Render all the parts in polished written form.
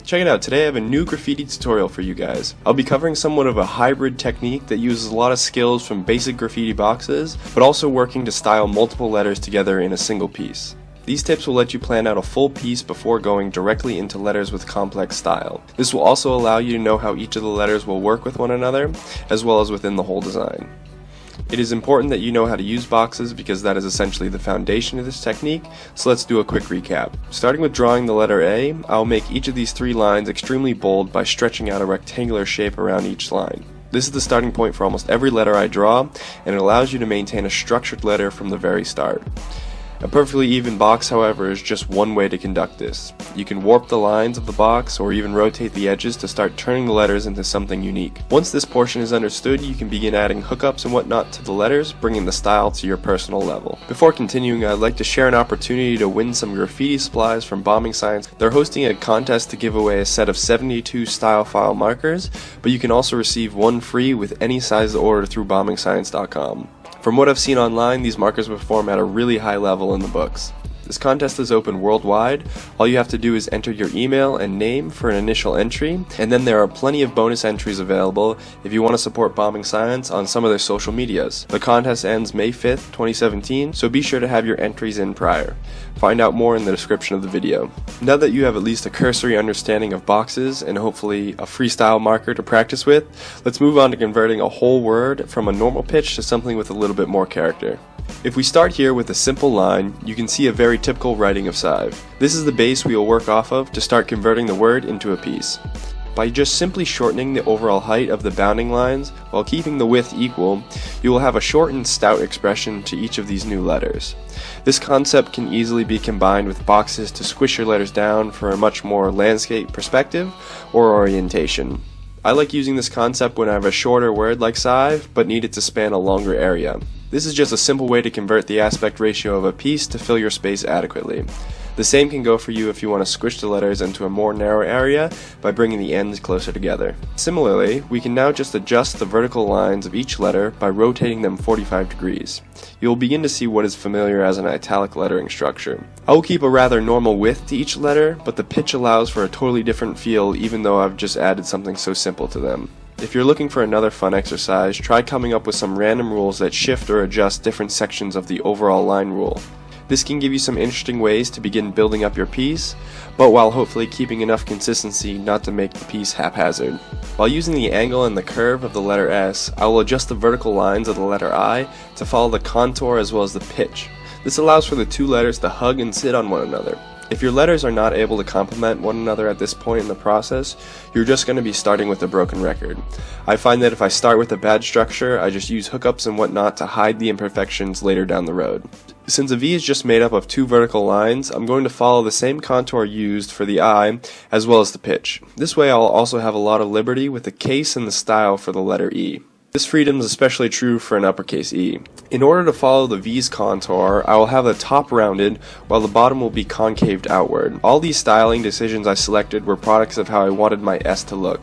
Check it out, today I have a new graffiti tutorial for you guys. I'll be covering somewhat of a hybrid technique that uses a lot of skills from basic graffiti boxes, but also working to style multiple letters together in a single piece. These tips will let you plan out a full piece before going directly into letters with complex style. This will also allow you to know how each of the letters will work with one another, as well as within the whole design. It is important that you know how to use boxes because that is essentially the foundation of this technique, so let's do a quick recap. Starting with drawing the letter A, I'll make each of these three lines extremely bold by stretching out a rectangular shape around each line. This is the starting point for almost every letter I draw, and it allows you to maintain a structured letter from the very start. A perfectly even box, however, is just one way to conduct this. You can warp the lines of the box or even rotate the edges to start turning the letters into something unique. Once this portion is understood, you can begin adding hookups and whatnot to the letters, bringing the style to your personal level. Before continuing, I'd like to share an opportunity to win some graffiti supplies from Bombing Science. They're hosting a contest to give away a set of 72 style file markers, but you can also receive one free with any size order through bombingscience.com. From what I've seen online, these markers perform at a really high level in the books. This contest is open worldwide. All you have to do is enter your email and name for an initial entry, and then there are plenty of bonus entries available if you want to support Bombing Science on some of their social medias. The contest ends May 5th, 2017, so be sure to have your entries in prior. Find out more in the description of the video. Now that you have at least a cursory understanding of boxes and hopefully a freestyle marker to practice with, let's move on to converting a whole word from a normal pitch to something with a little bit more character. If we start here with a simple line, you can see a very typical writing of SIVE. This is the base we will work off of to start converting the word into a piece. By just simply shortening the overall height of the bounding lines while keeping the width equal, you will have a short and stout expression to each of these new letters. This concept can easily be combined with boxes to squish your letters down for a much more landscape perspective or orientation. I like using this concept when I have a shorter word like SIVE, but need it to span a longer area. This is just a simple way to convert the aspect ratio of a piece to fill your space adequately. The same can go for you if you want to squish the letters into a more narrow area by bringing the ends closer together. Similarly, we can now just adjust the vertical lines of each letter by rotating them 45 degrees. You will begin to see what is familiar as an italic lettering structure. I will keep a rather normal width to each letter, but the pitch allows for a totally different feel even though I've just added something so simple to them. If you're looking for another fun exercise, try coming up with some random rules that shift or adjust different sections of the overall line rule. This can give you some interesting ways to begin building up your piece, but while hopefully keeping enough consistency not to make the piece haphazard. While using the angle and the curve of the letter S, I will adjust the vertical lines of the letter I to follow the contour as well as the pitch. This allows for the two letters to hug and sit on one another. If your letters are not able to complement one another at this point in the process, you're just going to be starting with a broken record. I find that if I start with a bad structure, I just use hookups and whatnot to hide the imperfections later down the road. Since a V is just made up of two vertical lines, I'm going to follow the same contour used for the I as well as the pitch. This way I'll also have a lot of liberty with the case and the style for the letter E. This freedom is especially true for an uppercase E. In order to follow the V's contour, I will have the top rounded while the bottom will be concaved outward. All these styling decisions I selected were products of how I wanted my S to look,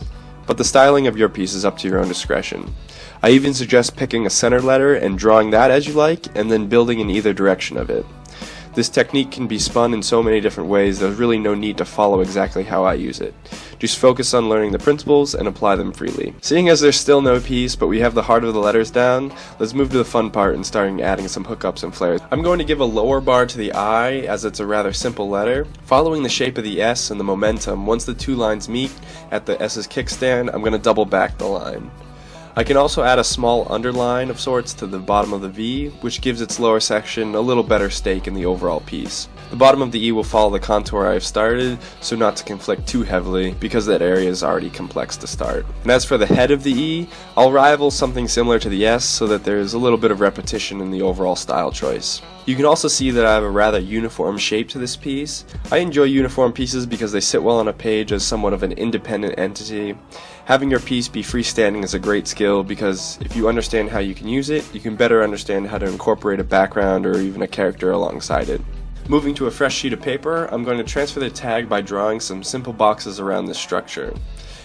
but the styling of your piece is up to your own discretion. I even suggest picking a center letter and drawing that as you like, and then building in either direction of it. This technique can be spun in so many different ways, there's really no need to follow exactly how I use it. Just focus on learning the principles and apply them freely. Seeing as there's still no piece, but we have the heart of the letters down, let's move to the fun part and starting adding some hookups and flares. I'm going to give a lower bar to the I, as it's a rather simple letter. Following the shape of the S and the momentum, once the two lines meet at the S's kickstand, I'm going to double back the line. I can also add a small underline of sorts to the bottom of the V, which gives its lower section a little better stake in the overall piece. The bottom of the E will follow the contour I have started, so not to conflict too heavily, because that area is already complex to start. And as for the head of the E, I'll rival something similar to the S so that there's a little bit of repetition in the overall style choice. You can also see that I have a rather uniform shape to this piece. I enjoy uniform pieces because they sit well on a page as somewhat of an independent entity. Having your piece be freestanding is a great skill because if you understand how you can use it, you can better understand how to incorporate a background or even a character alongside it. Moving to a fresh sheet of paper, I'm going to transfer the tag by drawing some simple boxes around this structure.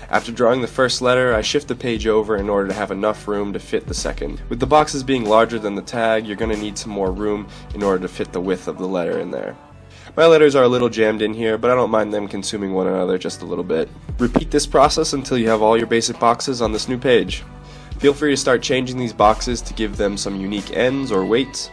After drawing the first letter, I shift the page over in order to have enough room to fit the second. With the boxes being larger than the tag, you're going to need some more room in order to fit the width of the letter in there. My letters are a little jammed in here, but I don't mind them consuming one another just a little bit. Repeat this process until you have all your basic boxes on this new page. Feel free to start changing these boxes to give them some unique ends or weights.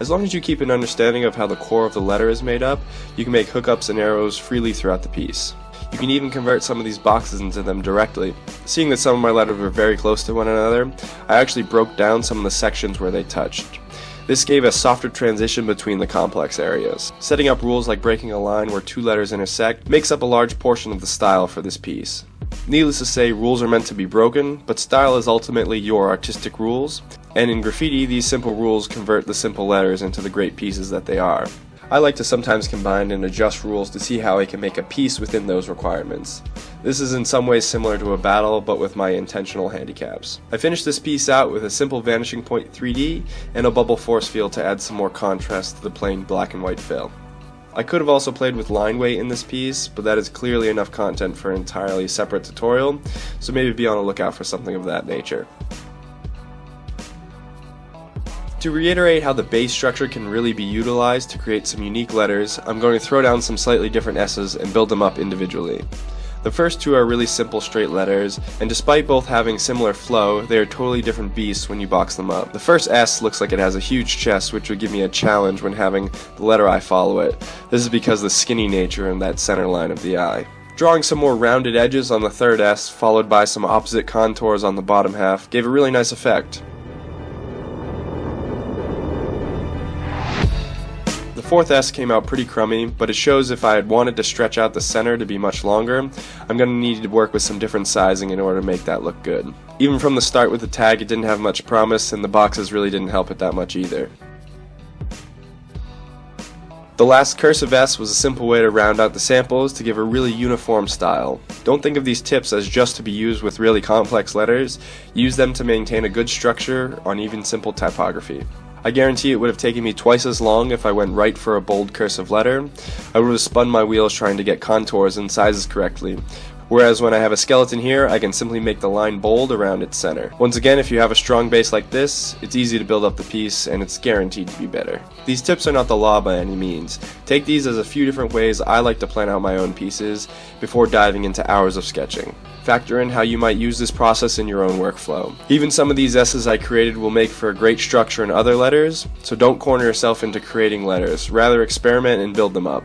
As long as you keep an understanding of how the core of the letter is made up, you can make hookups and arrows freely throughout the piece. You can even convert some of these boxes into them directly. Seeing that some of my letters were very close to one another, I actually broke down some of the sections where they touched. This gave a softer transition between the complex areas. Setting up rules like breaking a line where two letters intersect makes up a large portion of the style for this piece. Needless to say, rules are meant to be broken, but style is ultimately your artistic rules, and in graffiti, these simple rules convert the simple letters into the great pieces that they are. I like to sometimes combine and adjust rules to see how I can make a piece within those requirements. This is in some ways similar to a battle, but with my intentional handicaps. I finished this piece out with a simple vanishing point 3D and a bubble force field to add some more contrast to the plain black and white fill. I could have also played with line weight in this piece, but that is clearly enough content for an entirely separate tutorial, so maybe be on the lookout for something of that nature. To reiterate how the base structure can really be utilized to create some unique letters, I'm going to throw down some slightly different S's and build them up individually. The first two are really simple straight letters, and despite both having similar flow, they are totally different beasts when you box them up. The first S looks like it has a huge chest, which would give me a challenge when having the letter I follow it. This is because of the skinny nature in that center line of the eye. Drawing some more rounded edges on the third S, followed by some opposite contours on the bottom half, gave a really nice effect. The fourth S came out pretty crummy, but it shows if I had wanted to stretch out the center to be much longer, I'm going to need to work with some different sizing in order to make that look good. Even from the start with the tag, it didn't have much promise, and the boxes really didn't help it that much either. The last cursive S was a simple way to round out the samples to give a really uniform style. Don't think of these tips as just to be used with really complex letters, use them to maintain a good structure on even simple typography. I guarantee it would have taken me twice as long if I went right for a bold cursive letter. I would have spun my wheels trying to get contours and sizes correctly. Whereas when I have a skeleton here, I can simply make the line bold around its center. Once again, if you have a strong base like this, it's easy to build up the piece and it's guaranteed to be better. These tips are not the law by any means. Take these as a few different ways I like to plan out my own pieces before diving into hours of sketching. Factor in how you might use this process in your own workflow. Even some of these S's I created will make for a great structure in other letters, so don't corner yourself into creating letters, rather experiment and build them up.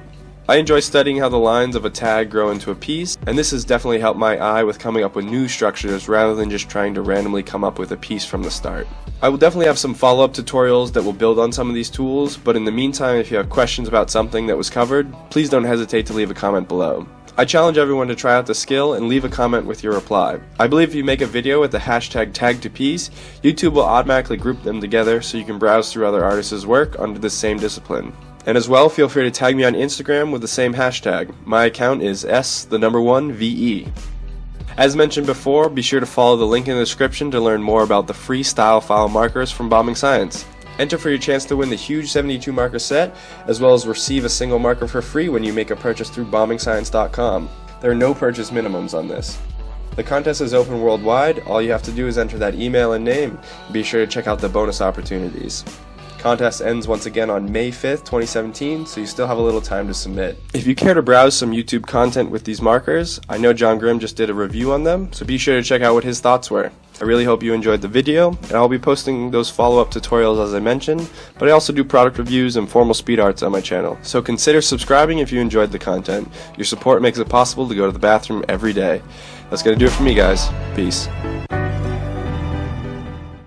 I enjoy studying how the lines of a tag grow into a piece, and this has definitely helped my eye with coming up with new structures rather than just trying to randomly come up with a piece from the start. I will definitely have some follow-up tutorials that will build on some of these tools, but in the meantime, if you have questions about something that was covered, please don't hesitate to leave a comment below. I challenge everyone to try out the skill and leave a comment with your reply. I believe if you make a video with the hashtag #tagtopiece, YouTube will automatically group them together so you can browse through other artists' work under the same discipline. And as well, feel free to tag me on Instagram with the same hashtag. My account is S1VE. As mentioned before, be sure to follow the link in the description to learn more about the free style file markers from Bombing Science. Enter for your chance to win the huge 72 marker set, as well as receive a single marker for free when you make a purchase through bombingscience.com. There are no purchase minimums on this. The contest is open worldwide. All you have to do is enter that email and name. Be sure to check out the bonus opportunities. Contest ends once again on May 5th, 2017, so you still have a little time to submit. If you care to browse some YouTube content with these markers, I know John Grimm just did a review on them, so be sure to check out what his thoughts were. I really hope you enjoyed the video, and I'll be posting those follow-up tutorials as I mentioned, but I also do product reviews and formal speed arts on my channel, so consider subscribing if you enjoyed the content. Your support makes it possible to go to the bathroom every day. That's gonna do it for me, guys. Peace.